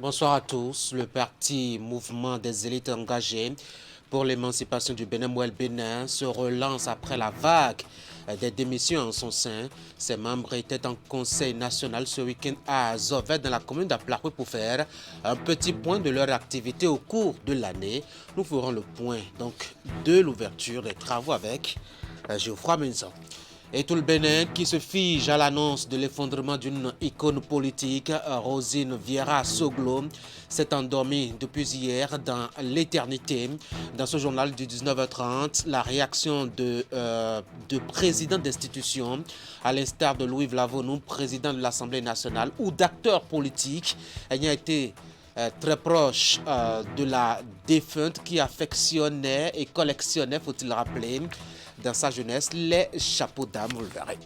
Bonsoir à tous. Le parti Mouvement des élites engagées pour l'émancipation du Bénin, Mouel Bénin, se relance après la vague des démissions en son sein. Ses membres étaient en conseil national ce week-end à Zovet, dans la commune d'Aplakwe, pour faire un petit point de leur activité au cours de l'année. Nous ferons le point donc de l'ouverture des travaux avec Geoffroy Menzon. Et tout le Bénin qui se fige à l'annonce de l'effondrement d'une icône politique, Rosine Vieira Soglo, s'est endormie depuis hier dans l'éternité. Dans ce journal du 19h30, la réaction de présidents d'institutions, à l'instar de Louis Vlavonou, président de l'Assemblée nationale, ou d'acteurs politiques, ayant été très proche de la défunte qui affectionnait et collectionnait, faut-il le rappeler, dans sa jeunesse, les chapeaux d'âme, vous le verrez.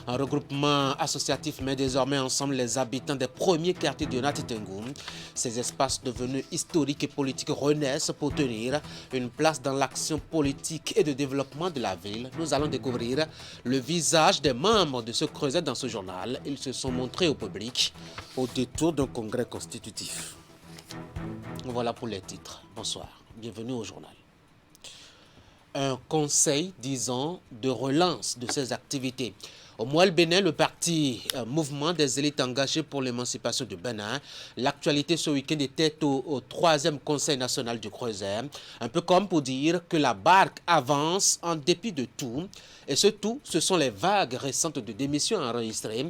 Un regroupement associatif met désormais ensemble les habitants des premiers quartiers de Natitengoum. Ces espaces devenus historiques et politiques renaissent pour tenir une place dans l'action politique et de développement de la ville. Nous allons découvrir le visage des membres de ce creuset dans ce journal. Ils se sont montrés au public au détour d'un congrès constitutif. Voilà pour les titres. Bonsoir, bienvenue au journal. Un conseil, disons, de relance de ces activités. Au Mouel Bénin, le parti Mouvement des élites engagées pour l'émancipation du Bénin, l'actualité ce week-end était au 3e Conseil national du Creuset, un peu comme pour dire que la barque avance en dépit de tout. Et ce tout, ce sont les vagues récentes de démissions enregistrées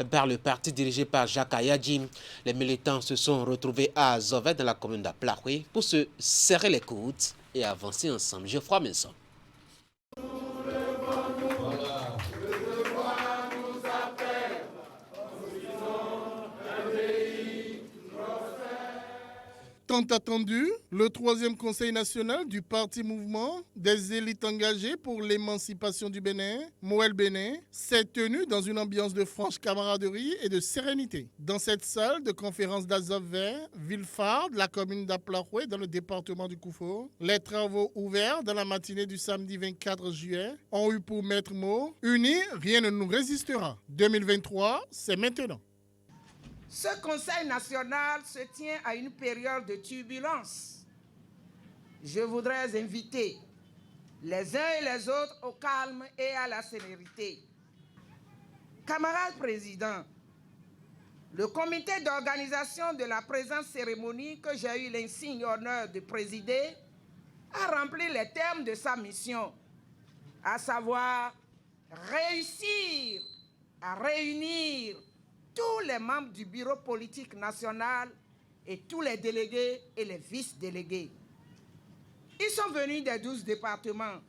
par le parti dirigé par Jacques Ayadji. Les militants se sont retrouvés à Zovet, dans la commune d'Aplakwe, pour se serrer les coudes et avancer ensemble. Geoffroy Menzon. Tant attendu, le 3e Conseil national du Parti Mouvement des élites engagées pour l'émancipation du Bénin, Mouel Bénin, s'est tenu dans une ambiance de franche camaraderie et de sérénité. Dans cette salle de conférence d'Azovert, ville phare de la commune d'Aplakwe dans le département du Koufo, les travaux ouverts dans la matinée du samedi 24 juillet ont eu pour maître mot « Unis, rien ne nous résistera ». 2023, c'est maintenant. Ce Conseil national se tient à une période de turbulence. Je voudrais inviter les uns et les autres au calme et à la sérénité. Camarades présidents, le comité d'organisation de la présente cérémonie que j'ai eu l'insigne honneur de présider a rempli les termes de sa mission, à savoir réussir à réunir tous les membres du bureau politique national et tous les délégués et les vice-délégués. Ils sont venus des 12 départements.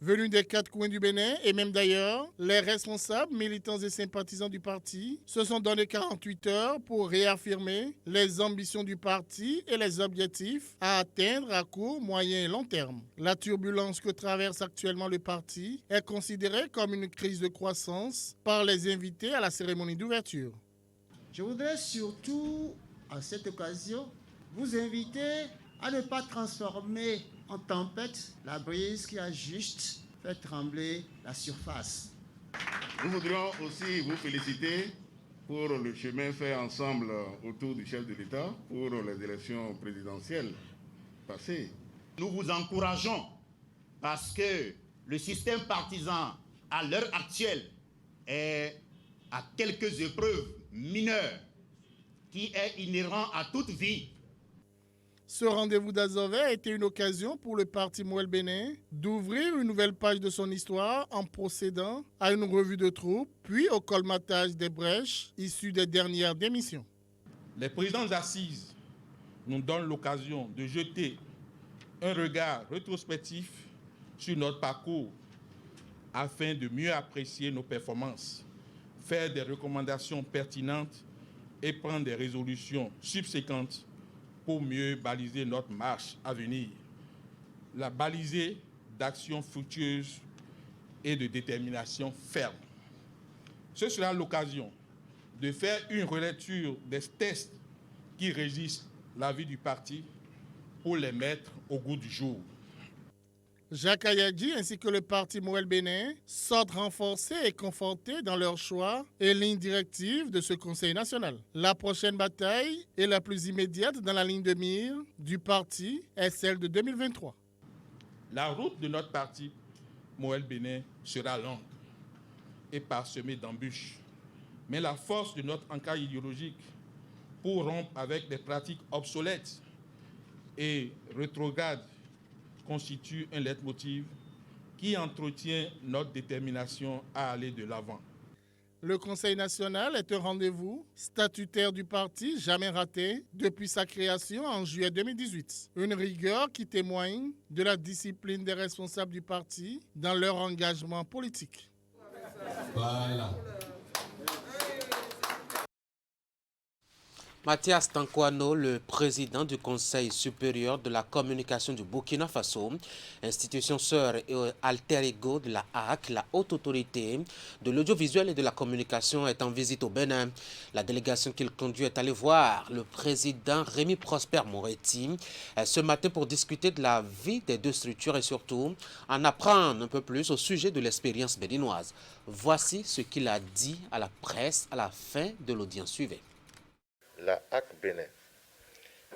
Venus des 4 coins du Bénin et même d'ailleurs, les responsables, militants et sympathisants du parti se sont donné 48 heures pour réaffirmer les ambitions du parti et les objectifs à atteindre à court, moyen et long terme. La turbulence que traverse actuellement le parti est considérée comme une crise de croissance par les invités à la cérémonie d'ouverture. Je voudrais surtout, à cette occasion, vous inviter à ne pas transformer en tempête la brise qui a juste fait trembler la surface. Nous voudrions aussi vous féliciter pour le chemin fait ensemble autour du chef de l'État pour les élections présidentielles passées. Nous vous encourageons parce que le système partisan, à l'heure actuelle, est à quelques épreuves mineures qui est inhérent à toute vie. Ce rendez-vous d'Azové a été une occasion pour le parti Mouel Bénin d'ouvrir une nouvelle page de son histoire en procédant à une revue de troupes, puis au colmatage des brèches issues des dernières démissions. Les présidents assises nous donnent l'occasion de jeter un regard rétrospectif sur notre parcours afin de mieux apprécier nos performances, faire des recommandations pertinentes et prendre des résolutions subséquentes pour mieux baliser notre marche à venir, la baliser d'actions fructueuses et de détermination ferme. Ce sera l'occasion de faire une relecture des tests qui régissent la vie du parti pour les mettre au goût du jour. Jacques Ayadji ainsi que le parti Mouel Bénin sortent renforcés et confortés dans leurs choix et lignes directives de ce Conseil national. La prochaine bataille et la plus immédiate dans la ligne de mire du parti est celle de 2023. La route de notre parti Mouel Bénin sera longue et parsemée d'embûches. Mais la force de notre encart idéologique pour rompre avec des pratiques obsolètes et rétrogrades constitue un leitmotiv qui entretient notre détermination à aller de l'avant. Le Conseil national est un rendez-vous statutaire du parti jamais raté depuis sa création en juillet 2018. Une rigueur qui témoigne de la discipline des responsables du parti dans leur engagement politique. Voilà. Mathias Tankwano, le président du Conseil supérieur de la communication du Burkina Faso, institution sœur et alter ego de la HAC, la haute autorité de l'audiovisuel et de la communication, est en visite au Bénin. La délégation qu'il conduit est allée voir le président Rémi Prosper Moretti ce matin pour discuter de la vie des deux structures et surtout en apprendre un peu plus au sujet de l'expérience béninoise. Voici ce qu'il a dit à la presse à la fin de l'audience suivie. La HAC Bénin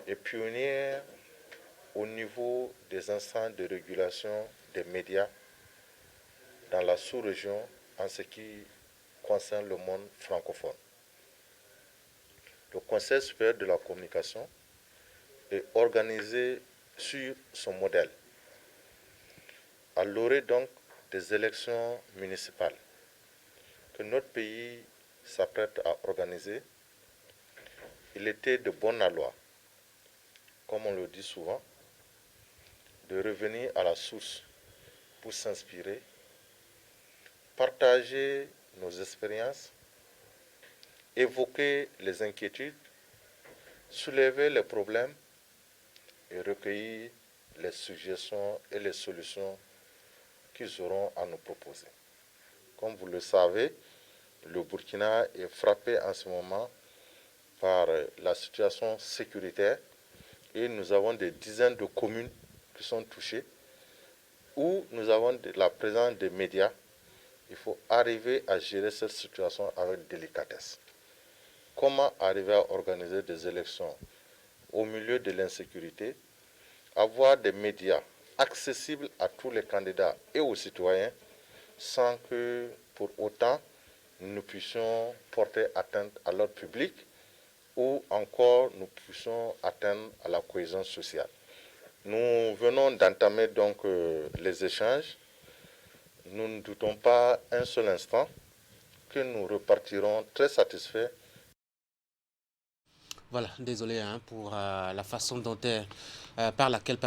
est pionnière au niveau des instances de régulation des médias dans la sous-région en ce qui concerne le monde francophone. Le Conseil supérieur de la communication est organisé sur son modèle, à l'orée donc des élections municipales que notre pays s'apprête à organiser. Il était de bonne loi, comme on le dit souvent, de revenir à la source pour s'inspirer, partager nos expériences, évoquer les inquiétudes, soulever les problèmes et recueillir les suggestions et les solutions qu'ils auront à nous proposer. Comme vous le savez, le Burkina est frappé en ce moment par la situation sécuritaire et nous avons des dizaines de communes qui sont touchées où nous avons la présence des médias. Il faut arriver à gérer cette situation avec délicatesse. Comment arriver à organiser des élections au milieu de l'insécurité, avoir des médias accessibles à tous les candidats et aux citoyens sans que pour autant nous puissions porter atteinte à l'ordre public ou encore nous puissions atteindre à la cohésion sociale. Nous venons d'entamer donc les échanges. Nous ne doutons pas un seul instant que nous repartirons très satisfaits. Voilà, désolé pour la façon dont par laquelle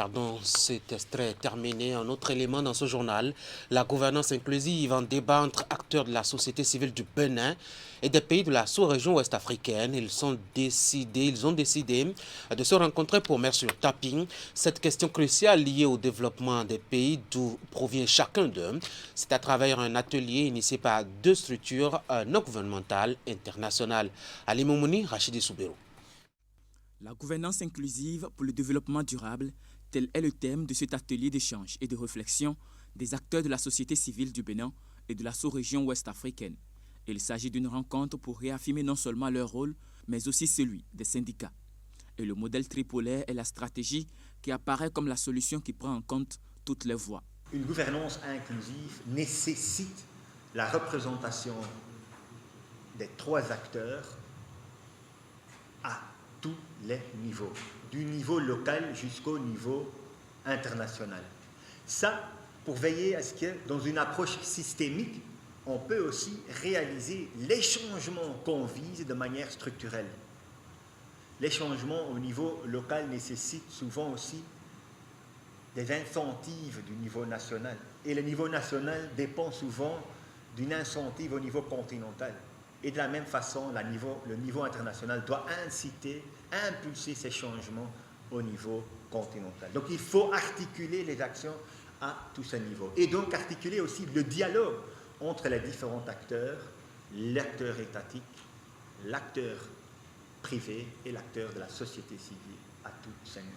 cet extrait est terminé. Un autre élément dans ce journal, la gouvernance inclusive, en débat entre acteurs de la société civile du Bénin et des pays de la sous-région ouest-africaine. Ils ont décidé de se rencontrer pour mettre sur tapis cette question cruciale liée au développement des pays d'où provient chacun d'eux. C'est à travers un atelier initié par deux structures non gouvernementales internationales. Ali Moumouni, Rachidi Soubérou. La gouvernance inclusive pour le développement durable, tel est le thème de cet atelier d'échange et de réflexion des acteurs de la société civile du Bénin et de la sous-région ouest-africaine. Il s'agit d'une rencontre pour réaffirmer non seulement leur rôle, mais aussi celui des syndicats. Et le modèle tripolaire est la stratégie qui apparaît comme la solution qui prend en compte toutes les voix. Une gouvernance inclusive nécessite la représentation des trois acteurs à tous les niveaux, du niveau local jusqu'au niveau international. Ça, pour veiller à ce que, dans une approche systémique, on peut aussi réaliser les changements qu'on vise de manière structurelle. Les changements au niveau local nécessitent souvent aussi des incentives du niveau national. Et le niveau national dépend souvent d'une incentive au niveau continental. Et de la même façon, le niveau international doit inciter, impulser ces changements au niveau continental. Donc il faut articuler les actions à tous ces niveaux. Et donc articuler aussi le dialogue entre les différents acteurs, l'acteur étatique, l'acteur privé et l'acteur de la société civile à tous ces niveaux.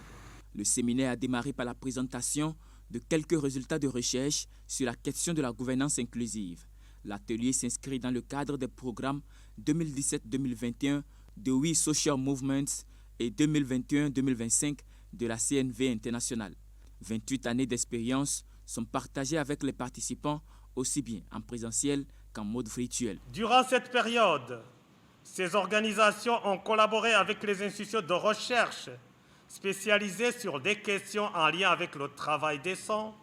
Le séminaire a démarré par la présentation de quelques résultats de recherche sur la question de la gouvernance inclusive. L'atelier s'inscrit dans le cadre des programmes 2017-2021 de We Social Movements et 2021-2025 de la CNV internationale. 28 années d'expérience sont partagées avec les participants aussi bien en présentiel qu'en mode virtuel. Durant cette période, ces organisations ont collaboré avec les institutions de recherche spécialisées sur des questions en lien avec le travail décent,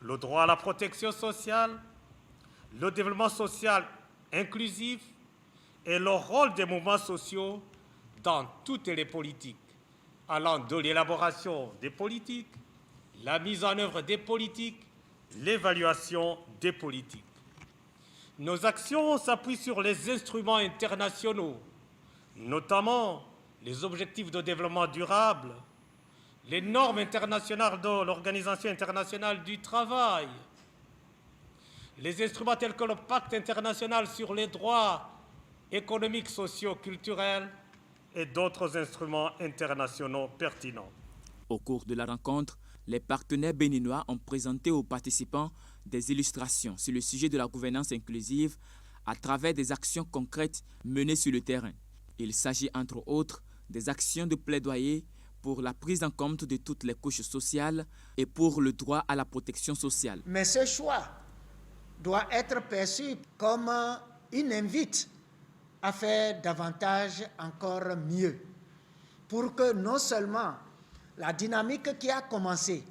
le droit à la protection sociale, le développement social inclusif et le rôle des mouvements sociaux dans toutes les politiques, allant de l'élaboration des politiques, la mise en œuvre des politiques, l'évaluation des politiques. Nos actions s'appuient sur les instruments internationaux, notamment les objectifs de développement durable, les normes internationales de l'Organisation internationale du travail, les instruments tels que le Pacte international sur les droits économiques, sociaux, culturels et d'autres instruments internationaux pertinents. Au cours de la rencontre, les partenaires béninois ont présenté aux participants des illustrations sur le sujet de la gouvernance inclusive à travers des actions concrètes menées sur le terrain. Il s'agit entre autres des actions de plaidoyer pour la prise en compte de toutes les couches sociales et pour le droit à la protection sociale. Mais ce choix doit être perçu comme une invite à faire davantage, encore mieux, pour que non seulement la dynamique qui a commencé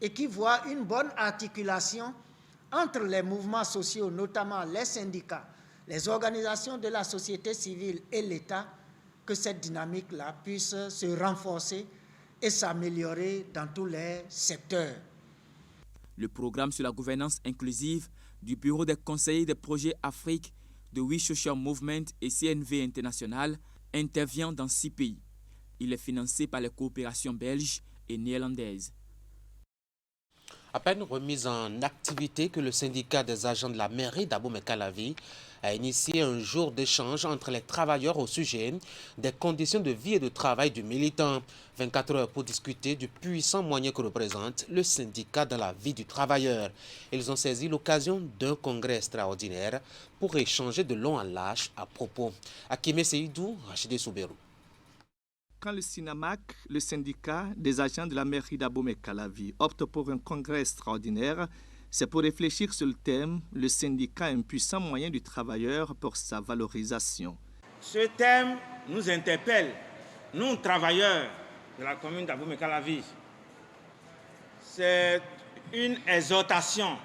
et qui voit une bonne articulation entre les mouvements sociaux, notamment les syndicats, les organisations de la société civile et l'État, que cette dynamique-là puisse se renforcer et s'améliorer dans tous les secteurs. Le programme sur la gouvernance inclusive du Bureau des conseillers des projets Afrique de We Social Movement et CNV International intervient dans 6 pays. Il est financé par les coopérations belges et néerlandaises. À peine remise en activité que le syndicat des agents de la mairie d'Abomey-Calavi a initié un jour d'échange entre les travailleurs au sujet des conditions de vie et de travail du militant. 24 heures pour discuter du puissant moyen que représente le syndicat dans la vie du travailleur. Ils ont saisi l'occasion d'un congrès extraordinaire pour échanger de long en large à propos. Akime Seydou, Rachidé Souberou. Quand le SINAMAC, le syndicat des agents de la mairie d'Abomey-Calavi, opte pour un congrès extraordinaire, c'est pour réfléchir sur le thème « Le syndicat, un puissant moyen du travailleur pour sa valorisation ». Ce thème nous interpelle, nous travailleurs de la commune d'Abomey-Calavi. C'est une exhortation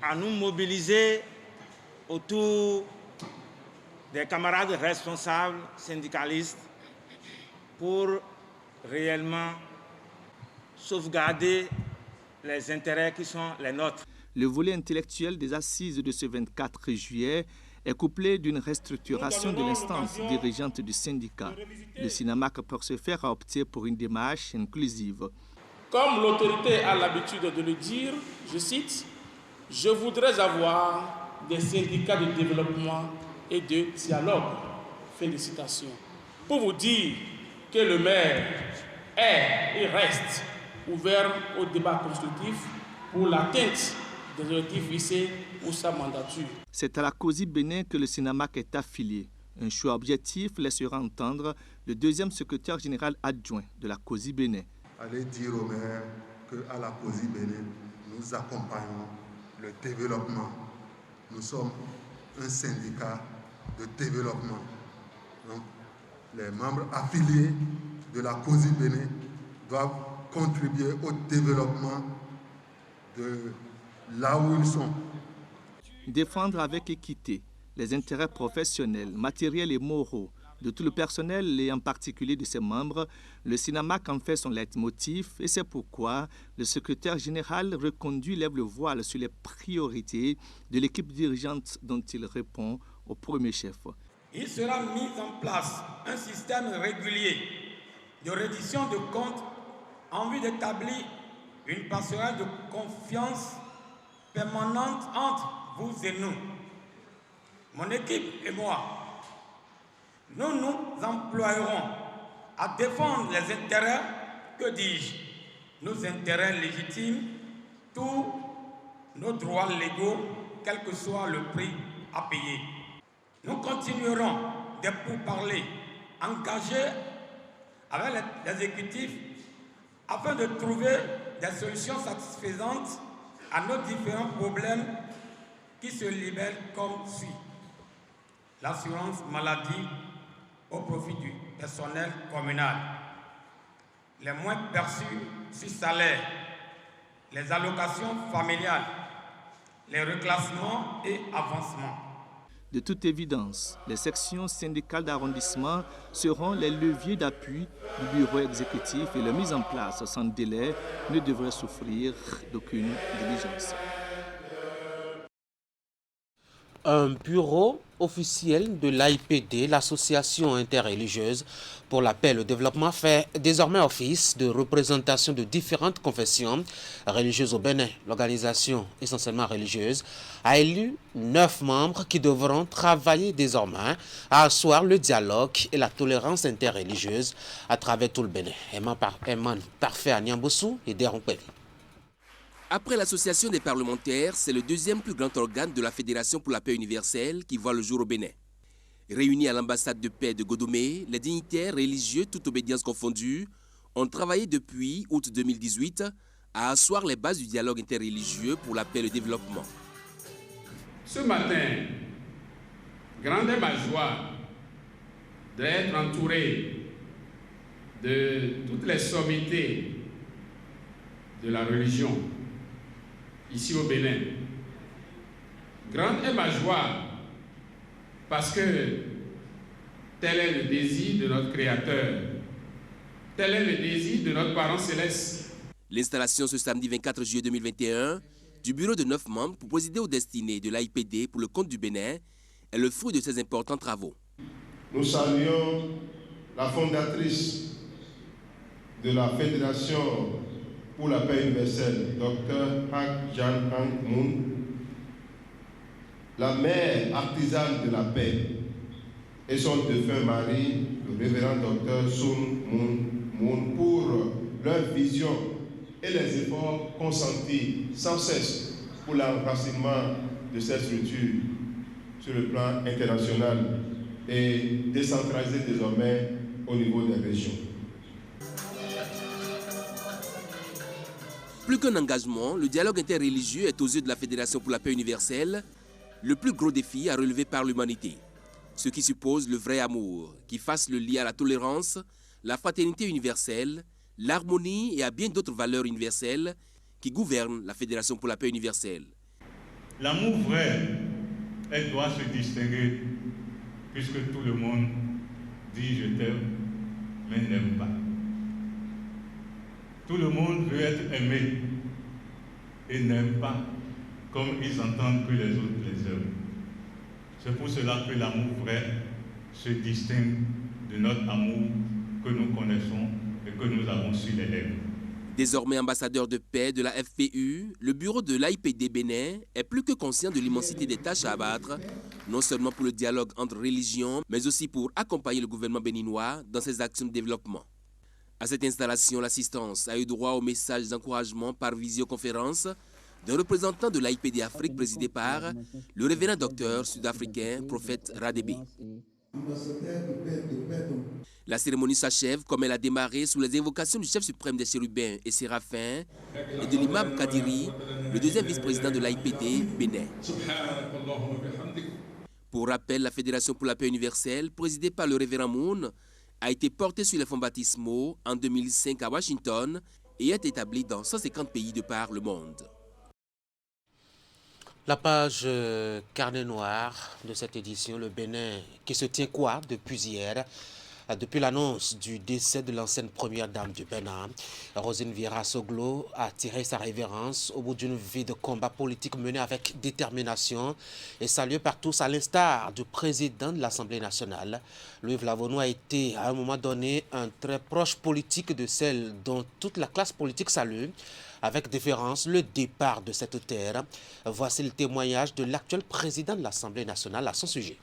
à nous mobiliser autour des camarades responsables syndicalistes pour réellement sauvegarder les intérêts qui sont les nôtres. Le volet intellectuel des assises de ce 24 juillet est couplé d'une restructuration de l'instance dirigeante du syndicat. Le SINAMAC, pour ce faire, a opté pour une démarche inclusive. Comme l'autorité a l'habitude de le dire, je cite, « Je voudrais avoir des syndicats de développement et de dialogue. » Félicitations. Pour vous dire que le maire est et reste ouvert au débat constructif pour l'atteinte des objectifs fixés pour sa mandature. C'est à la COSI Bénin que le SINAMAC est affilié. Un choix objectif laissera entendre le deuxième secrétaire général adjoint de la COSI Bénin. Allez dire au maire qu'à la COSI Bénin, nous accompagnons le développement. Nous sommes un syndicat de développement. Donc, les membres affiliés de la COSI Bénin doivent contribuer au développement de là où ils sont. Défendre avec équité les intérêts professionnels, matériels et moraux de tout le personnel et en particulier de ses membres, le SINAMAC en fait son leitmotiv et c'est pourquoi le secrétaire général reconduit lève le voile sur les priorités de l'équipe dirigeante dont il répond au premier chef. Il sera mis en place un système régulier de reddition de comptes en vue d'établir une passerelle de confiance permanente entre vous et nous. Mon équipe et moi, nous nous emploierons à défendre les intérêts, que dis-je, nos intérêts légitimes, tous nos droits légaux, quel que soit le prix à payer. Nous continuerons des pourparlers engagés avec l'exécutif afin de trouver des solutions satisfaisantes à nos différents problèmes qui se libellent comme suit. L'assurance maladie au profit du personnel communal, les moins perçus sur salaire, les allocations familiales, les reclassements et avancements. De toute évidence, les sections syndicales d'arrondissement seront les leviers d'appui du bureau exécutif et leur mise en place sans délai ne devrait souffrir d'aucune diligence. Un bureau officiel de l'AIPD, l'association interreligieuse pour la paix et le développement, fait désormais office de représentation de différentes confessions religieuses au Bénin. L'organisation, essentiellement religieuse, a élu 9 membres qui devront travailler désormais à asseoir le dialogue et la tolérance interreligieuse à travers tout le Bénin. Eman Parfait à Niamboussou et Derompeli. Après l'association des parlementaires, c'est le deuxième plus grand organe de la Fédération pour la paix universelle qui voit le jour au Bénin. Réunis à l'ambassade de paix de Godomé, les dignitaires religieux, toutes obédiences confondues, ont travaillé depuis août 2018 à asseoir les bases du dialogue interreligieux pour la paix et le développement. Ce matin, grande est ma joie d'être entouré de toutes les sommités de la religion ici au Bénin. Grande est ma joie parce que tel est le désir de notre Créateur, tel est le désir de notre Parent Céleste. L'installation ce samedi 24 juillet 2021 du bureau de 9 membres pour présider aux destinées de l'AIPD pour le compte du Bénin est le fruit de ces importants travaux. Nous saluons la fondatrice de la Fédération pour la paix universelle, Dr Hak Jan Hang Moon, la mère artisane de la paix, et son défunt mari, le révérend Dr Sun Moon, pour leur vision et les efforts consentis sans cesse pour l'enracinement de cette structure sur le plan international et décentralisé désormais au niveau des régions. Plus qu'un engagement, le dialogue interreligieux est aux yeux de la Fédération pour la paix universelle le plus gros défi à relever par l'humanité. Ce qui suppose le vrai amour, qui fasse le lien à la tolérance, la fraternité universelle, l'harmonie et à bien d'autres valeurs universelles qui gouvernent la Fédération pour la paix universelle. L'amour vrai, elle doit se distinguer, puisque tout le monde dit je t'aime, mais n'aime pas. Tout le monde veut être aimé et n'aime pas comme ils entendent que les autres les aiment. C'est pour cela que l'amour vrai se distingue de notre amour que nous connaissons et que nous avons su les lèvres. Désormais ambassadeur de paix de la FPU, le bureau de l'AIPD Bénin est plus que conscient de l'immensité des tâches à abattre, non seulement pour le dialogue entre religions, mais aussi pour accompagner le gouvernement béninois dans ses actions de développement. À cette installation, l'assistance a eu droit aux messages d'encouragement par visioconférence d'un représentant de l'AIPD Afrique présidé par le révérend docteur sud-africain Prophète Radebe. La cérémonie s'achève comme elle a démarré sous les invocations du chef suprême des chérubins et séraphins et de l'imam Kadiri, le deuxième vice-président de l'AIPD Bénin. Pour rappel, la Fédération pour la paix universelle, présidée par le révérend Moon, a été portée sur les fonds baptismaux en 2005 à Washington et est établie dans 150 pays de par le monde. La page carnet noir de cette édition, le Bénin qui se tient quoi depuis hier, depuis l'annonce du décès de l'ancienne première dame du Bénin. Rosine Vieira Soglo a tiré sa révérence au bout d'une vie de combat politique menée avec détermination et saluée par tous à l'instar du président de l'Assemblée nationale. Louis Vlavono a été à un moment donné un très proche politique de celle dont toute la classe politique salue avec déférence le départ de cette terre. Voici le témoignage de l'actuel président de l'Assemblée nationale à son sujet.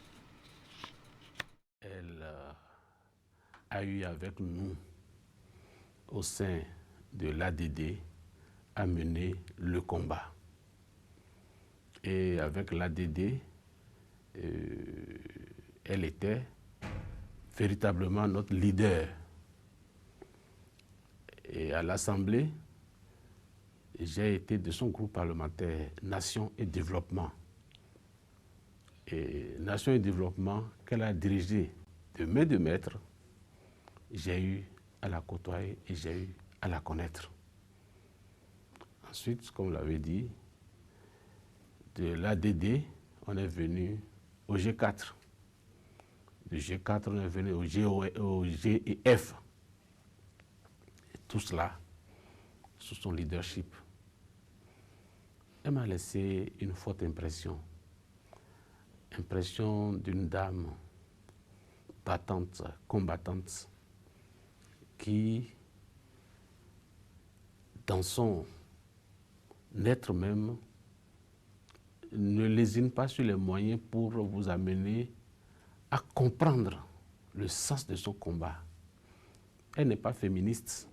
Elle a eu avec nous au sein de l'ADD a mené le combat. Et avec l'ADD, elle était véritablement notre leader. Et à l'Assemblée, j'ai été de son groupe parlementaire Nation et Développement. Et Nation et Développement, qu'elle a dirigé de main de maître, j'ai eu à la côtoyer et j'ai eu à la connaître. Ensuite, comme vous l'avez dit, de l'ADD, on est venu au G4. Du G4, on est venu au GEF. Et tout cela, sous son leadership. Elle m'a laissé une forte impression. Impression d'une dame battante, combattante, qui, dans son être même, ne lésine pas sur les moyens pour vous amener à comprendre le sens de son combat. Elle n'est pas féministe,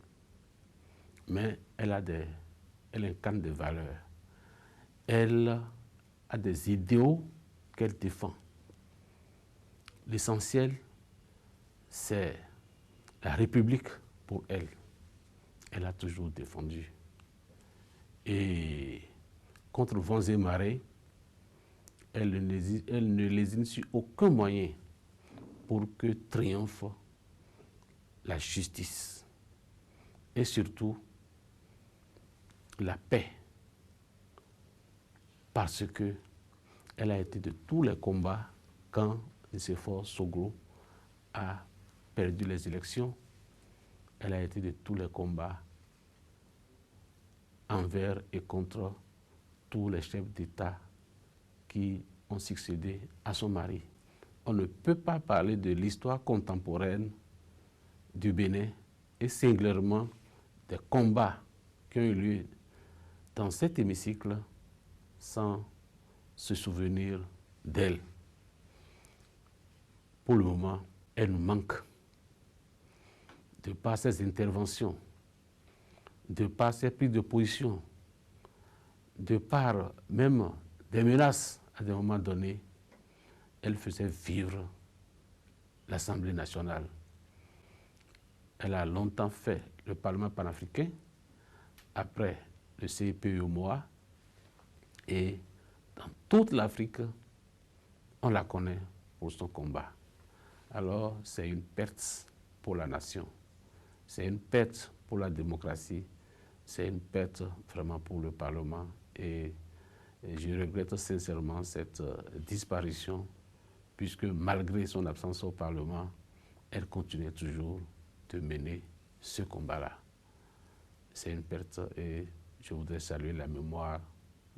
mais elle incarne des valeurs. Elle a des idéaux qu'elle défend. L'essentiel, c'est la République pour elle. Elle a toujours défendu. Et contre vents et marées, elle ne lésine sur aucun moyen pour que triomphe la justice et surtout la paix, parce qu'elle a été de tous les combats quand Nicéphore Soglo a perdu les élections. Elle a été de tous les combats envers et contre tous les chefs d'État qui ont succédé à son mari. On ne peut pas parler de l'histoire contemporaine du Bénin et singulièrement des combats qui ont eu lieu dans cet hémicycle sans se souvenir d'elle. Pour le moment, elle nous manque. De par ses interventions, de par ses prises de position, de par même des menaces à des moments donnés, elle faisait vivre l'Assemblée nationale. Elle a longtemps fait le Parlement panafricain, après le CIPUMOA, et dans toute l'Afrique, on la connaît pour son combat. Alors, c'est une perte pour la nation, c'est une perte pour la démocratie, c'est une perte vraiment pour le Parlement. Et je regrette sincèrement cette disparition, puisque malgré son absence au Parlement, elle continuait toujours de mener ce combat-là. C'est une perte et je voudrais saluer la mémoire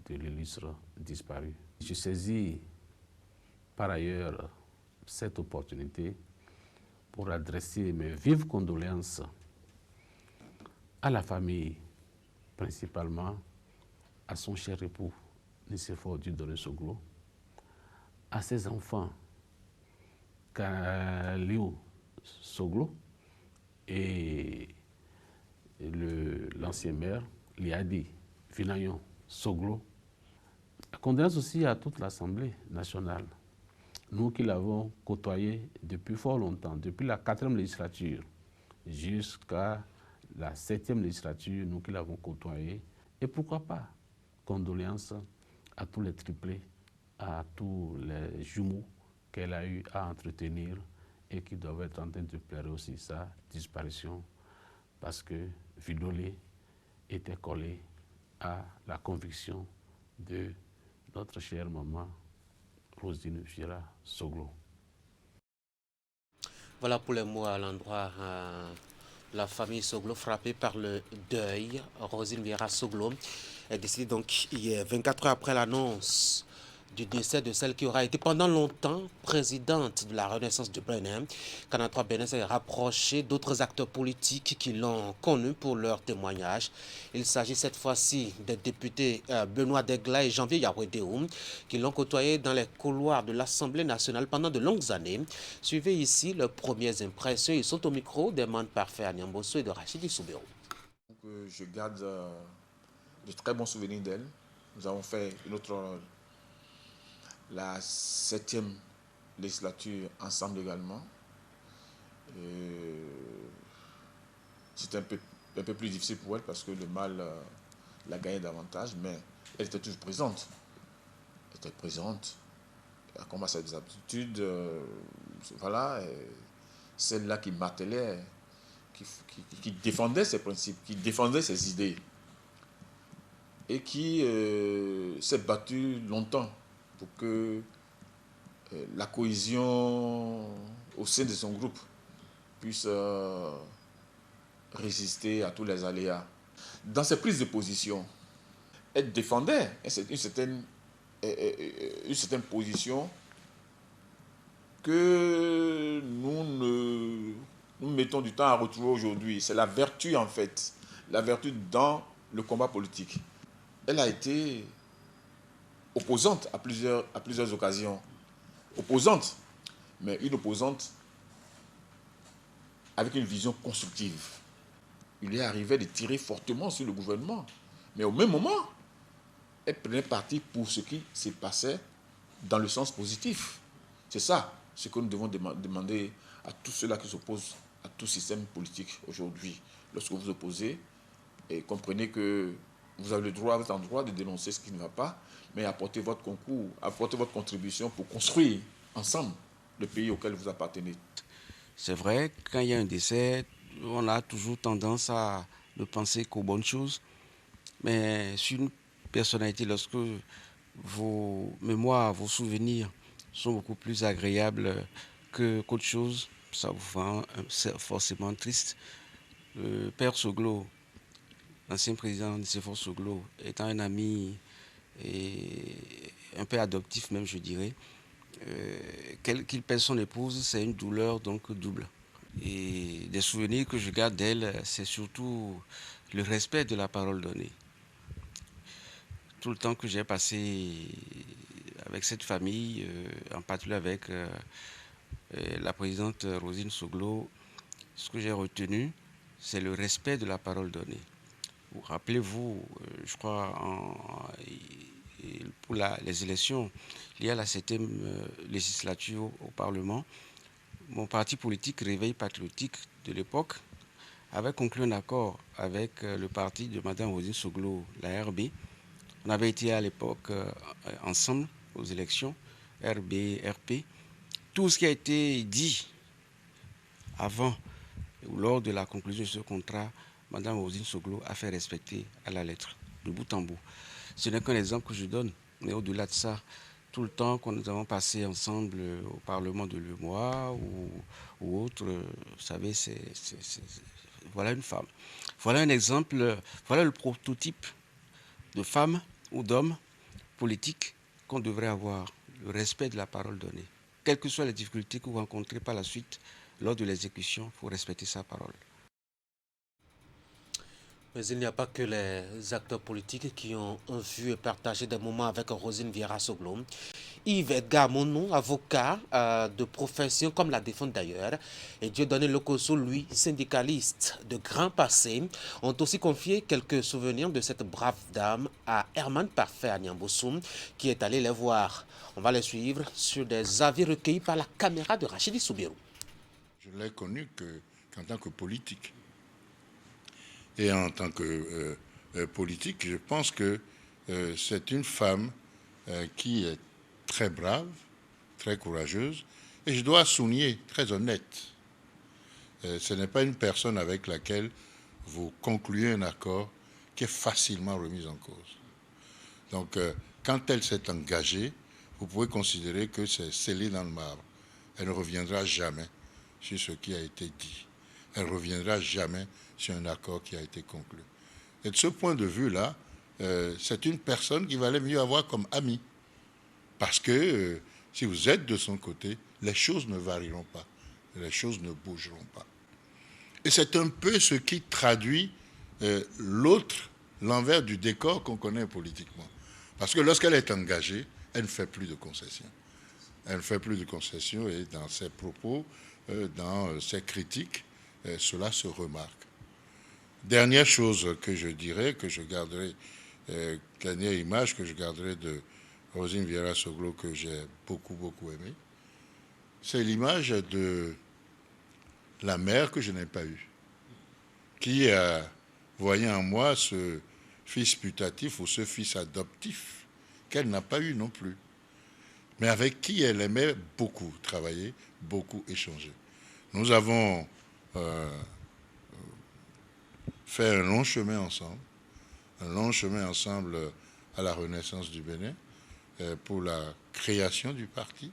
de l'illustre disparu. Je saisis par ailleurs cette opportunité pour adresser mes vives condoléances à la famille, principalement à son cher époux, Nicéphore Dieudonné Soglo, à ses enfants, Kaliou Soglo et l'ancien maire, Liadi Finayon Soglo. Condoléances aussi à toute l'Assemblée nationale, nous qui l'avons côtoyé depuis fort longtemps, depuis la 4e législature jusqu'à la 7e législature, nous qui l'avons côtoyé. Et pourquoi pas, condoléances à tous les triplés, à tous les jumeaux qu'elle a eu à entretenir et qui doivent être en train de pleurer aussi sa disparition, parce que Vidolé était collé à la conviction de notre chère maman Rosine Fiera Soglo. Voilà pour les mots à l'endroit de la famille Soglo frappée par le deuil. Rosine Fiera Soglo est décédée donc hier, 24 heures après l'annonce du décès de celle qui aura été pendant longtemps présidente de la Renaissance du Bénin. Canal 3 Bénin s'est rapproché d'autres acteurs politiques qui l'ont connu pour leur témoignage. Il s'agit cette fois-ci des députés Benoît Degla et Janvier Yawedéoum qui l'ont côtoyé dans les couloirs de l'Assemblée nationale pendant de longues années. Suivez ici leurs premières impressions. Ils sont au micro des membres parfaits à Niambosso et de Rachidi Soubero. que je garde de très bons souvenirs d'elle. Nous avons fait la 7e législature ensemble également. C'était un peu plus difficile pour elle parce que le mal l'a gagné davantage, mais elle était toujours présente. Elle était présente. Elle a commencé ses aptitudes. Voilà. Celle-là qui martelait, qui défendait ses principes, qui défendait ses idées. Et qui s'est battue longtemps pour que la cohésion au sein de son groupe puisse résister à tous les aléas. Dans ses prises de position, elle défendait une certaine position que nous mettons du temps à retrouver aujourd'hui. C'est la vertu en fait, la vertu dans le combat politique. Elle a été opposante à plusieurs occasions. Opposante, mais une opposante avec une vision constructive. Il est arrivé de tirer fortement sur le gouvernement, mais au même moment, elle prenait parti pour ce qui se passait dans le sens positif. C'est ça ce que nous devons demander à tous ceux-là qui s'opposent à tout système politique aujourd'hui. Lorsque vous opposez, et comprenez que vous avez le droit à votre endroit de dénoncer ce qui ne va pas, mais apportez votre concours, apportez votre contribution pour construire ensemble le pays auquel vous appartenez. C'est vrai, quand il y a un décès, on a toujours tendance à ne penser qu'aux bonnes choses, mais sur une personnalité, lorsque vos mémoires, vos souvenirs sont beaucoup plus agréables qu'autre chose, ça vous rend forcément triste. Le père Soglo, l'ancien président de Séphor Soglo, étant un ami et un peu adoptif même, je dirais, qu'il perd son épouse, c'est une douleur donc double. Et des souvenirs que je garde d'elle, c'est surtout le respect de la parole donnée. Tout le temps que j'ai passé avec cette famille, en particulier avec la présidente Rosine Soglo, ce que j'ai retenu, c'est le respect de la parole donnée. Rappelez-vous, je crois, pour les élections, il y a la 7e législature au Parlement, mon parti politique Réveil Patriotique de l'époque avait conclu un accord avec le parti de Mme Rosine Soglo, la RB. On avait été à l'époque ensemble aux élections, RB, RP. Tout ce qui a été dit avant ou lors de la conclusion de ce contrat, Mme Rosine Soglo a fait respecter à la lettre, de bout en bout. Ce n'est qu'un exemple que je donne, mais au-delà de ça, tout le temps que nous avons passé ensemble au Parlement de l'UEMOA ou autre, vous savez, voilà une femme. Voilà un exemple, voilà le prototype de femme ou d'homme politique qu'on devrait avoir, le respect de la parole donnée. Quelles que soient les difficultés que vous rencontrez par la suite, lors de l'exécution, il faut respecter sa parole. Mais il n'y a pas que les acteurs politiques qui ont vu et partagé des moments avec Rosine Vieira Soglo. Yves Edgar Monou, avocat de profession, comme la défend d'ailleurs, et Dieudonné Lokosso, lui, syndicaliste de grand passé, ont aussi confié quelques souvenirs de cette brave dame à Herman Parfait à Niamboussoum, qui est allé les voir. On va les suivre sur des avis recueillis par la caméra de Rachidi Soubirou. Je l'ai connue qu'en tant que politique. Et en tant que politique, je pense que c'est une femme qui est très brave, très courageuse, et je dois souligner, très honnête. Ce n'est pas une personne avec laquelle vous concluez un accord qui est facilement remis en cause. Donc, quand elle s'est engagée, vous pouvez considérer que c'est scellé dans le marbre. Elle ne reviendra jamais sur ce qui a été dit. Elle ne reviendra jamais sur un accord qui a été conclu. Et de ce point de vue-là, c'est une personne qu'il valait mieux avoir comme amie. Parce que si vous êtes de son côté, les choses ne varieront pas, les choses ne bougeront pas. Et c'est un peu ce qui traduit l'envers du décor qu'on connaît politiquement. Parce que lorsqu'elle est engagée, elle ne fait plus de concessions. Elle ne fait plus de concessions et dans ses propos, dans ses critiques, cela se remarque. Dernière chose que je dirais, que je garderai, dernière image que je garderai de Rosine Vieira Soglo que j'ai beaucoup aimé, c'est l'image de la mère que je n'ai pas eue, qui voyait en moi ce fils putatif ou ce fils adoptif qu'elle n'a pas eu non plus, mais avec qui elle aimait beaucoup travailler, beaucoup échanger. Nous avons fait un long chemin ensemble à la Renaissance du Bénin pour la création du parti,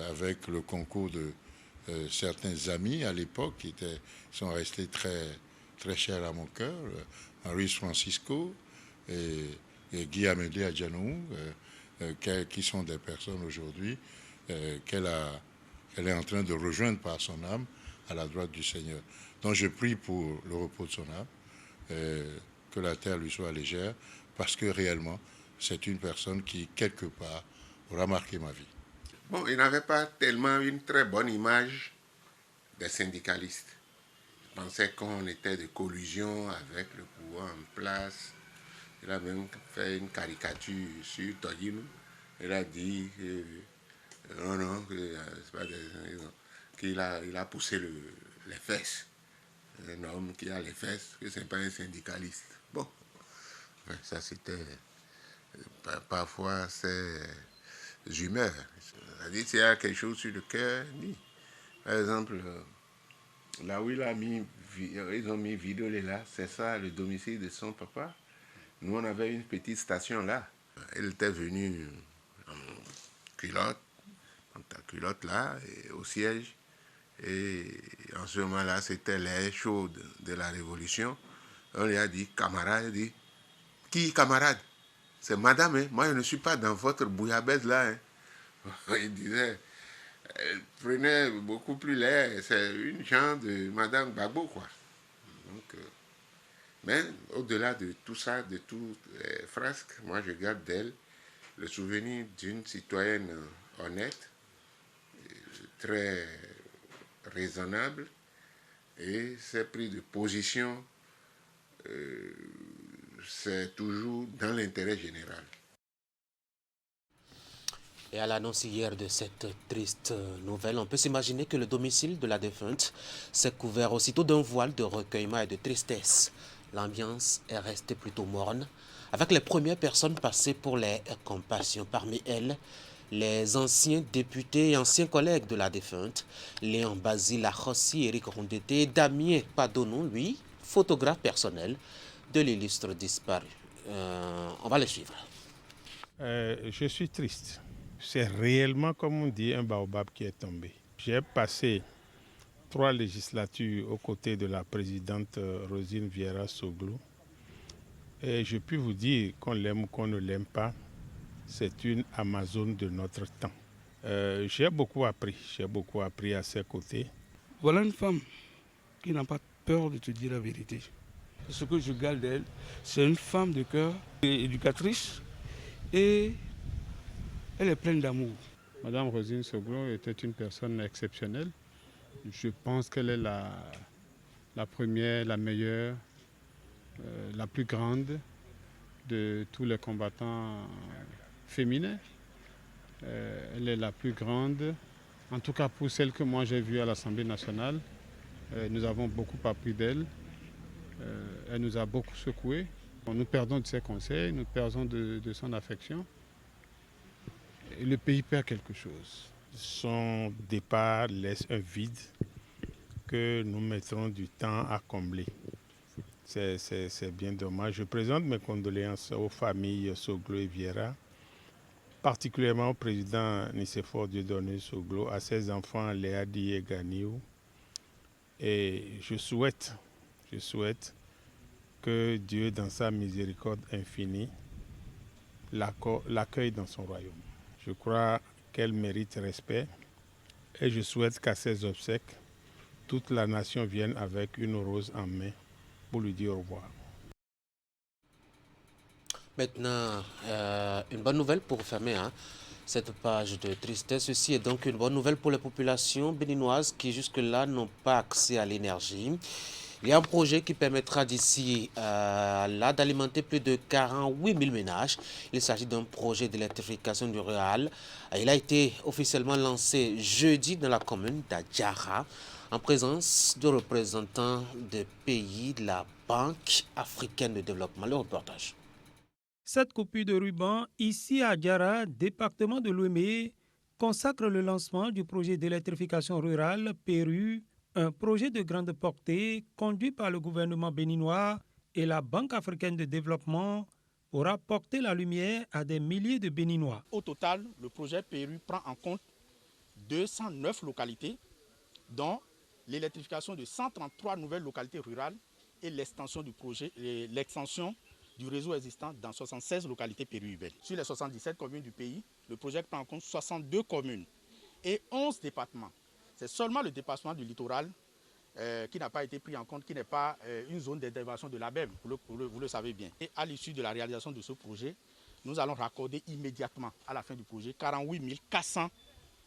avec le concours de certains amis à l'époque qui sont restés très chers à mon cœur, Henri Francisco et Guy Amédée Adjanou, qui sont des personnes aujourd'hui qu'elle est en train de rejoindre par son âme à la droite du Seigneur. Donc je prie pour le repos de son âme, que la terre lui soit légère, parce que réellement, c'est une personne qui, quelque part, aura marqué ma vie. Bon, il n'avait pas tellement une très bonne image des syndicalistes. Il pensait qu'on était de collusion avec le pouvoir en place. Il a même fait une caricature sur Todino. Il a dit qu'il a poussé les fesses. Un homme qui a les fesses, que ce n'est pas un syndicaliste. Bon, ça c'était parfois ses humeurs. C'est-à-dire s'il y a quelque chose sur le cœur, dit. Par exemple, là où ils ont mis Vidolé là, c'est ça le domicile de son papa. Nous on avait une petite station là. Elle était venue en culotte là, et au siège. Et en ce moment-là, c'était l'air chaud de la Révolution. On lui a dit, camarade, il dit, qui camarade? C'est madame, hein? Moi je ne suis pas dans votre bouillabaisse là. Hein? Il disait, elle prenait beaucoup plus l'air, c'est une genre de madame Gbagbo, quoi. Donc, mais au-delà de tout ça, de toutes les frasques, moi je garde d'elle le souvenir d'une citoyenne honnête, très raisonnable, et ses prises de position, c'est toujours dans l'intérêt général. Et à l'annonce hier de cette triste nouvelle, on peut s'imaginer que le domicile de la défunte s'est couvert aussitôt d'un voile de recueillement et de tristesse. L'ambiance est restée plutôt morne, avec les premières personnes passées pour les compassions. Parmi elles, les anciens députés et anciens collègues de la défunte, Léon Basile Akhossi, Éric Rondeté et Damien Padonou, lui, photographe personnel de l'illustre disparu. On va le suivre. Je suis triste. C'est réellement, comme on dit, un baobab qui est tombé. J'ai passé 3 législatures aux côtés de la présidente Rosine Vieira Soglo. Et je puis vous dire qu'on l'aime ou qu'on ne l'aime pas, c'est une Amazone de notre temps. J'ai beaucoup appris à ses côtés. Voilà une femme qui n'a pas peur de te dire la vérité. Ce que je garde d'elle, c'est une femme de cœur, éducatrice, et elle est pleine d'amour. Madame Rosine Soglo était une personne exceptionnelle. Je pense qu'elle est la première, la meilleure, la plus grande de tous les combattants féminins. Elle est la plus grande, en tout cas pour celle que moi j'ai vue à l'Assemblée nationale. Nous avons beaucoup appris d'elle. Elle nous a beaucoup secoués. Nous perdons de ses conseils, nous perdons de son affection. Et le pays perd quelque chose. Son départ laisse un vide que nous mettrons du temps à combler. C'est bien dommage. Je présente mes condoléances aux familles Soglo et Vieira, particulièrement au président Nicéphore Dieudonné Soglo, à ses enfants Léadi et Ganiou. Et je souhaite que Dieu, dans sa miséricorde infinie, l'accueille dans son royaume. Je crois qu'elle mérite respect et je souhaite qu'à ses obsèques, toute la nation vienne avec une rose en main pour lui dire au revoir. Maintenant, une bonne nouvelle pour fermer cette page de tristesse. Ceci est donc une bonne nouvelle pour les populations béninoises qui jusque-là n'ont pas accès à l'énergie. Il y a un projet qui permettra d'ici là d'alimenter plus de 48 000 ménages. Il s'agit d'un projet d'électrification du rural. Il a été officiellement lancé jeudi dans la commune d'Adjara en présence de représentants des pays de la Banque africaine de développement. Le reportage. Cette coupure de ruban, ici à Adjara, département de Lomé, consacre le lancement du projet d'électrification rurale Pérou, un projet de grande portée conduit par le gouvernement béninois et la Banque africaine de développement pour apporter la lumière à des milliers de Béninois. Au total, le projet Pérou prend en compte 209 localités, dont l'électrification de 133 nouvelles localités rurales et l'extension du projet, l'extension du réseau existant dans 76 localités périurbaines. Sur les 77 communes du pays, le projet prend en compte 62 communes et 11 départements. C'est seulement le département du littoral qui n'a pas été pris en compte, qui n'est pas une zone d'intervention de l'ABEM, vous le savez bien. Et à l'issue de la réalisation de ce projet, nous allons raccorder immédiatement à la fin du projet 48 400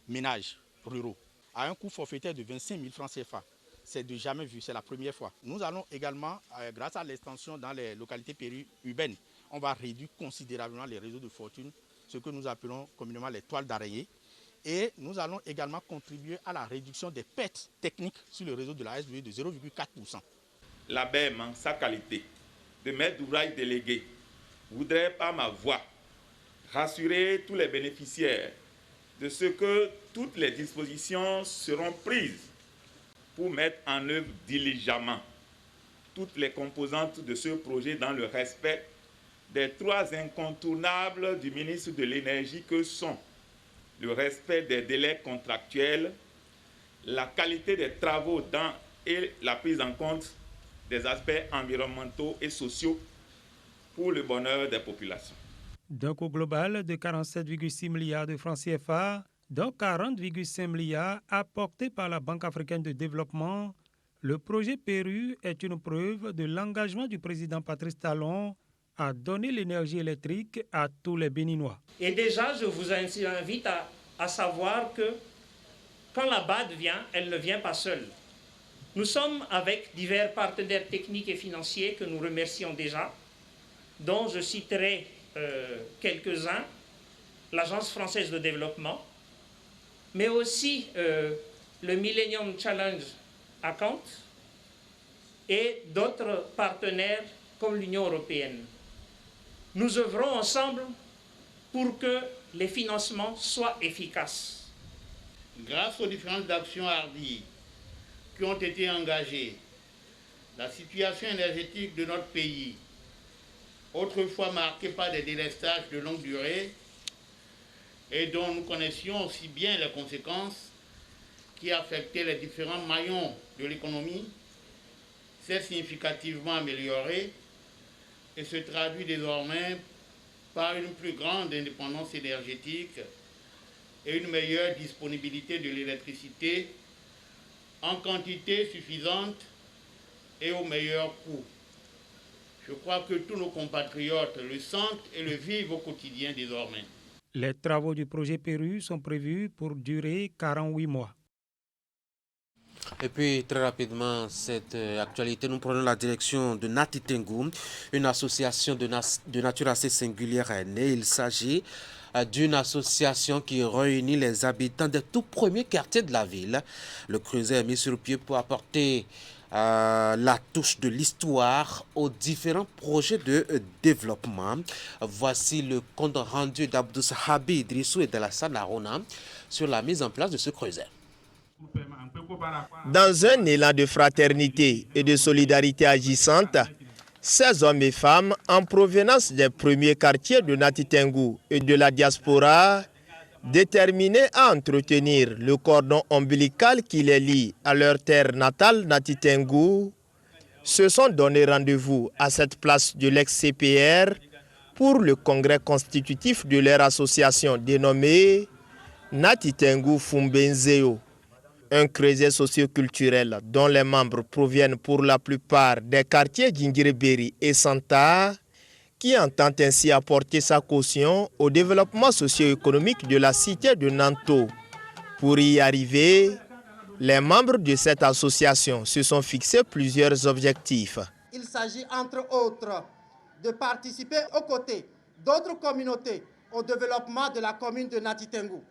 ménages ruraux à un coût forfaitaire de 25 000 francs CFA. C'est de jamais vu, c'est la première fois. Nous allons également, grâce à l'extension dans les localités périurbaines, on va réduire considérablement les réseaux de fortune, ce que nous appelons communément les toiles d'araignée. Et nous allons également contribuer à la réduction des pertes techniques sur le réseau de la SDE de 0,4%. L'ABEM, en sa qualité de maître d'ouvrage délégué, voudrait par ma voix rassurer tous les bénéficiaires de ce que toutes les dispositions seront prises pour mettre en œuvre diligemment toutes les composantes de ce projet dans le respect des 3 incontournables du ministre de l'Énergie que sont le respect des délais contractuels, la qualité des travaux et la prise en compte des aspects environnementaux et sociaux pour le bonheur des populations. D'un coût global de 47,6 milliards de francs CFA, dont 40,5 milliards apportés par la Banque africaine de développement, le projet Pérou est une preuve de l'engagement du président Patrice Talon à donner l'énergie électrique à tous les Béninois. Et déjà, je vous invite à savoir que quand la BAD vient, elle ne vient pas seule. Nous sommes avec divers partenaires techniques et financiers que nous remercions déjà, dont je citerai quelques-uns, l'Agence française de développement, mais aussi le Millennium Challenge Account et d'autres partenaires comme l'Union européenne. Nous œuvrons ensemble pour que les financements soient efficaces. Grâce aux différentes actions hardies qui ont été engagées, la situation énergétique de notre pays, autrefois marquée par des délestages de longue durée et dont nous connaissions aussi bien les conséquences qui affectaient les différents maillons de l'économie, s'est significativement améliorée et se traduit désormais par une plus grande indépendance énergétique et une meilleure disponibilité de l'électricité en quantité suffisante et au meilleur coût. Je crois que tous nos compatriotes le sentent et le vivent au quotidien désormais. Les travaux du projet Pérou sont prévus pour durer 48 mois. Et puis, très rapidement, cette actualité, nous prenons la direction de Nati Tengu, une association de nature assez singulière est née. Il s'agit d'une association qui réunit les habitants des tout premiers quartiers de la ville. Le creuset est mis sur pied pour apporter la touche de l'histoire aux différents projets de développement. Voici le compte rendu d'Abdou Sahabi Idrissou et de la Sanarona sur la mise en place de ce creuset. Dans un élan de fraternité et de solidarité agissante, ces hommes et femmes en provenance des premiers quartiers de Nati Tengu et de la diaspora, déterminés à entretenir le cordon ombilical qui les lie à leur terre natale Nati Tengu, se sont donné rendez-vous à cette place de l'ex-CPR pour le congrès constitutif de leur association dénommée Nati Tengu Fumbenzeo. Un creuset socio-culturel dont les membres proviennent pour la plupart des quartiers d'Ingiriberi et Santa, qui entend ainsi apporter sa caution au développement socio-économique de la cité de Nanto. Pour y arriver, Les membres de cette association se sont fixés plusieurs objectifs. Il s'agit entre autres de participer aux côtés d'autres communautés au développement de la commune de Nati Tengou,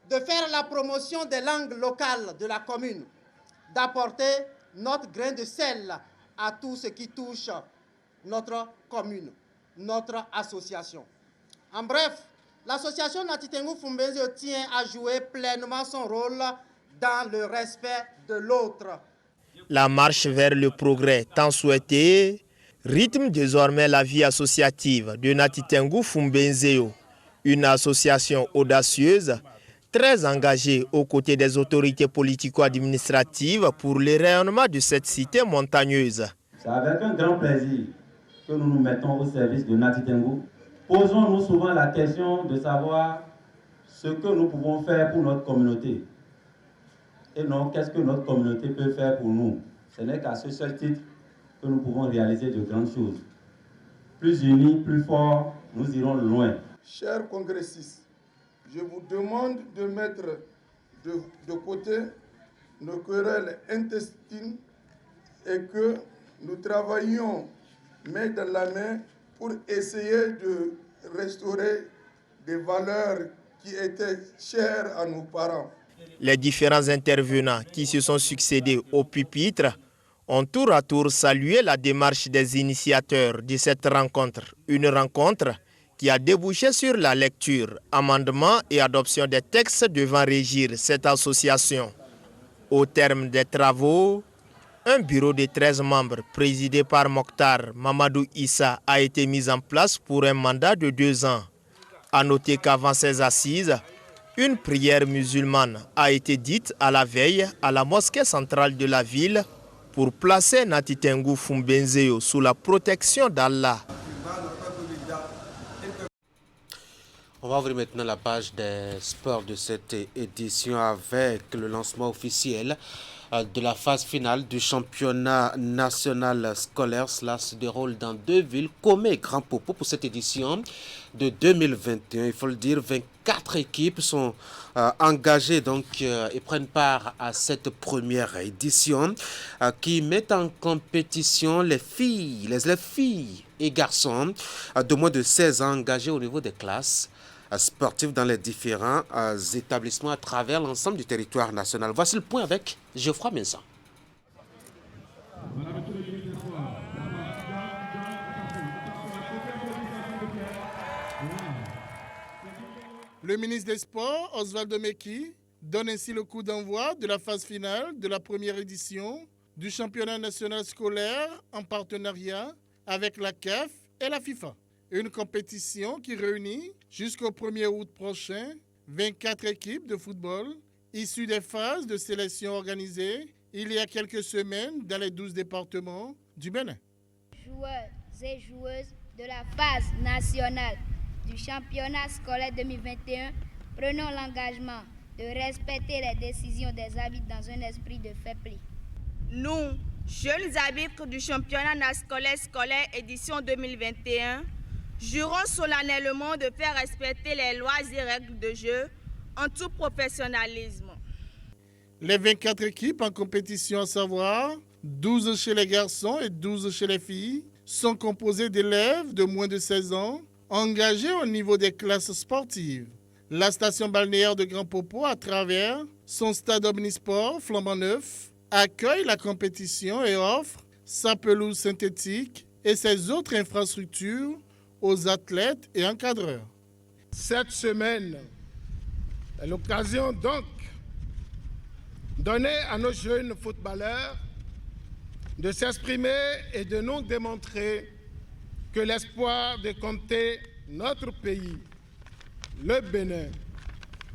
de faire la promotion des langues locales de la commune, d'apporter notre grain de sel à tout ce qui touche notre commune, notre association. En bref, l'association Nati Tengou Fumbenzeo tient à jouer pleinement son rôle dans le respect de l'autre. La marche vers le progrès tant souhaitée rythme désormais la vie associative de Nati Tengou Fumbenzeo, une association audacieuse, très engagée aux côtés des autorités politico-administratives pour le rayonnement de cette cité montagneuse. C'est avec un grand plaisir que nous nous mettons au service de Nati Tengou. Posons-nous souvent la question de savoir ce que nous pouvons faire pour notre communauté. Et non, qu'est-ce que notre communauté peut faire pour nous. Ce n'est qu'à ce seul titre que nous pouvons réaliser de grandes choses. Plus unis, plus forts, nous irons loin. Chers congressistes, je vous demande de mettre de côté nos querelles intestines et que nous travaillions main dans la main pour essayer de restaurer des valeurs qui étaient chères à nos parents. Les différents intervenants qui se sont succédés au pupitre ont tour à tour salué la démarche des initiateurs de cette rencontre. Une rencontre qui a débouché sur la lecture, amendement et adoption des textes devant régir cette association. Au terme des travaux, un bureau de 13 membres présidé par Mokhtar Mamadou Issa a été mis en place pour un mandat de 2 ans. À noter qu'avant ces assises, une prière musulmane a été dite à la veille à la mosquée centrale de la ville pour placer Nati Tengou Fumbenzeo sous la protection d'Allah. On va ouvrir maintenant la page des sports de cette édition avec le lancement officiel de la phase finale du championnat national scolaire. Cela se déroule dans 2 villes, Komé et Grand Popo, pour cette édition de 2021. Il faut le dire, 24 équipes sont engagées et prennent part à cette première édition qui met en compétition les filles et garçons de moins de 16 ans engagés au niveau des classes sportifs dans les différents établissements à travers l'ensemble du territoire national. Voici le point avec Geoffroy Mensan. Le ministre des Sports, Oswaldo Meki, donne ainsi le coup d'envoi de la phase finale de la première édition du championnat national scolaire en partenariat avec la CAF et la FIFA. Une compétition qui réunit jusqu'au 1er août prochain 24 équipes de football issues des phases de sélection organisées il y a quelques semaines dans les 12 départements du Bénin. Joueurs et joueuses de la phase nationale du championnat scolaire 2021, prenons l'engagement de respecter les décisions des arbitres dans un esprit de fair play. Nous, jeunes arbitres du championnat scolaire édition 2021, jurons solennellement de faire respecter les lois et règles de jeu en tout professionnalisme. Les 24 équipes en compétition, à savoir 12 chez les garçons et 12 chez les filles, sont composées d'élèves de moins de 16 ans engagés au niveau des classes sportives. La station balnéaire de Grand Popo, à travers son stade omnisport flambant neuf, accueille la compétition et offre sa pelouse synthétique et ses autres infrastructures aux athlètes et encadreurs. Cette semaine est l'occasion donc donnée à nos jeunes footballeurs de s'exprimer et de nous démontrer que l'espoir de compter notre pays, le Bénin,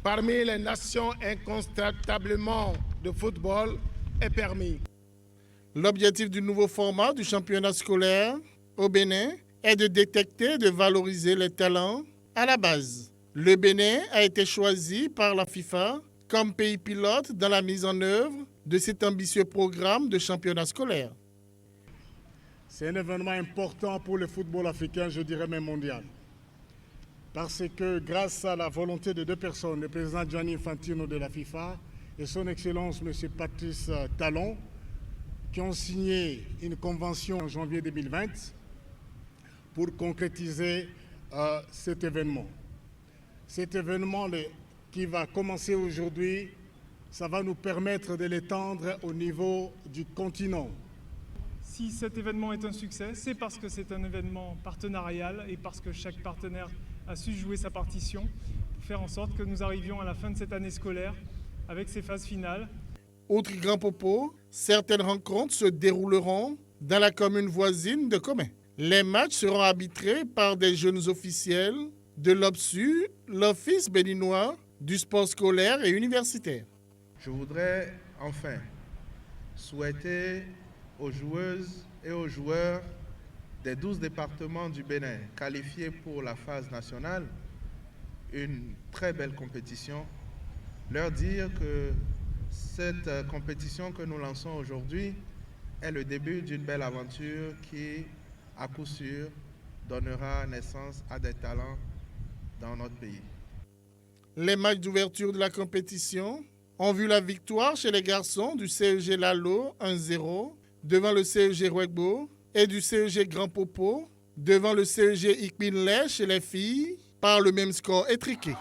parmi les nations incontestablement de football est permis. L'objectif du nouveau format du championnat scolaire au Bénin est de détecter et de valoriser les talents à la base. Le Bénin a été choisi par la FIFA comme pays pilote dans la mise en œuvre de cet ambitieux programme de championnat scolaire. C'est un événement important pour le football africain, je dirais même mondial. Parce que grâce à la volonté de 2 personnes, le président Gianni Infantino de la FIFA et son Excellence M. Patrice Talon, qui ont signé une convention en janvier 2020 pour concrétiser cet événement. Cet événement qui va commencer aujourd'hui, ça va nous permettre de l'étendre au niveau du continent. Si cet événement est un succès, c'est parce que c'est un événement partenarial et parce que chaque partenaire a su jouer sa partition pour faire en sorte que nous arrivions à la fin de cette année scolaire avec ses phases finales. Autre Grand Popo, certaines rencontres se dérouleront dans la commune voisine de Comé. Les matchs seront arbitrés par des jeunes officiels de l'OPSU, l'Office béninois du sport scolaire et universitaire. Je voudrais enfin souhaiter aux joueuses et aux joueurs des 12 départements du Bénin qualifiés pour la phase nationale une très belle compétition. Leur dire que cette compétition que nous lançons aujourd'hui est le début d'une belle aventure qui, à coup sûr, donnera naissance à des talents dans notre pays. Les matchs d'ouverture de la compétition ont vu la victoire chez les garçons du CEG Lalo 1-0 devant le CEG Rouegbo et du CEG Grand Popo devant le CEG Ikpinlé chez les filles par le même score étriqué.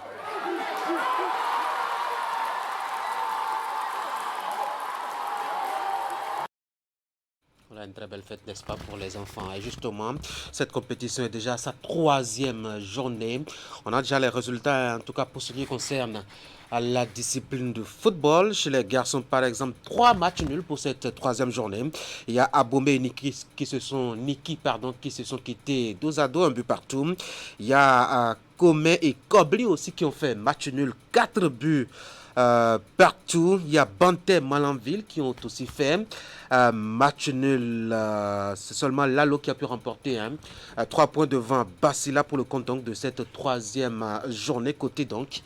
Voilà une très belle fête, n'est-ce pas, pour les enfants. Et justement, cette compétition est déjà à sa 3e journée. On a déjà les résultats, en tout cas pour ce qui concerne la discipline du football. Chez les garçons, par exemple, 3 matchs nuls pour cette 3e journée. Il y a Abomey et Niki qui se sont quittés 2-2, un but partout. Il y a Comé et Kobli aussi qui ont fait match nul, 4 buts partout. Il y a Banté Malanville qui ont aussi fait match nul. C'est seulement Lalo qui a pu remporter 3 points devant Basila pour le compte donc de cette 3e journée. Côté donc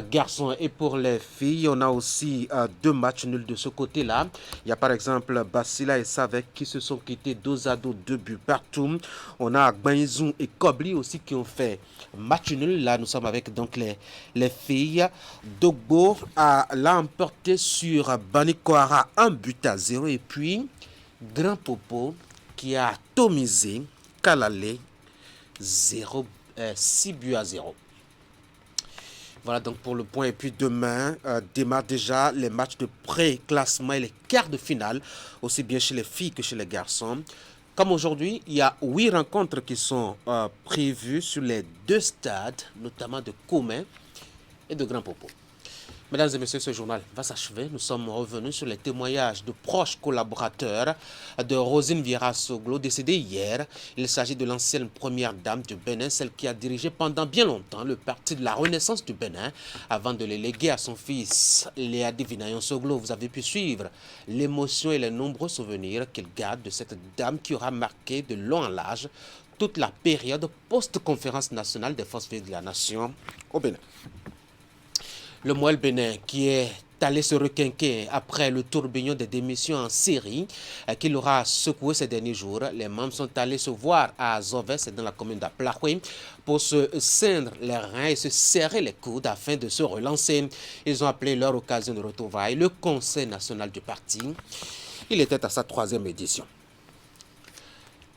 garçons et pour les filles, on a aussi 2 matchs nuls de ce côté-là. Il y a par exemple Basila et Savek qui se sont quittés 2-2, 2 buts partout. On a Gbanizou et Kobli aussi qui ont fait match nul. Là, nous sommes avec donc les filles. Dogbo l'a emporté sur Banikoara 1-0. Et puis, Grand Popo qui a atomisé Kalale 6-0. Voilà donc pour le point. Et puis demain démarrent déjà les matchs de pré-classement et les quarts de finale, aussi bien chez les filles que chez les garçons. Comme aujourd'hui, il y a 8 rencontres qui sont prévues sur les 2 stades, notamment de Comé et de Grand Popo. Mesdames et messieurs, ce journal va s'achever. Nous sommes revenus sur les témoignages de proches collaborateurs de Rosine Vieira Soglo, décédée hier. Il s'agit de l'ancienne première dame du Bénin, celle qui a dirigé pendant bien longtemps le parti de la Renaissance du Bénin, avant de le léguer à son fils, Léadi Vinayon Soglo. Vous avez pu suivre l'émotion et les nombreux souvenirs qu'il garde de cette dame qui aura marqué de long en large toute la période post-conférence nationale des forces vives de la nation au Bénin. Le Moël Bénin qui est allé se requinquer après le tourbillon des démissions en série qu'il aura secoué ces derniers jours. Les membres sont allés se voir à Zoves, dans la commune d'Aplahoué, pour se ceindre les reins et se serrer les coudes afin de se relancer. Ils ont appelé leur occasion de retrouvailles le Conseil national du parti. Il était à sa 3e édition.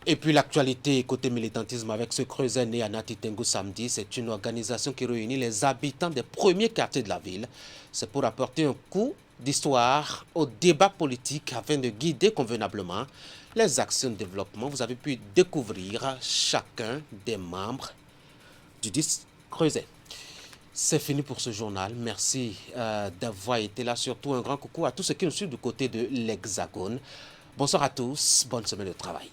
Et puis l'actualité côté militantisme avec ce creuset né à Nati Tengu samedi, c'est une organisation qui réunit les habitants des premiers quartiers de la ville. C'est pour apporter un coup d'histoire au débat politique afin de guider convenablement les actions de développement. Vous avez pu découvrir chacun des membres du 10 creuset. C'est fini pour ce journal. Merci d'avoir été là. Surtout un grand coucou à tous ceux qui nous suivent du côté de l'Hexagone. Bonsoir à tous. Bonne semaine de travail.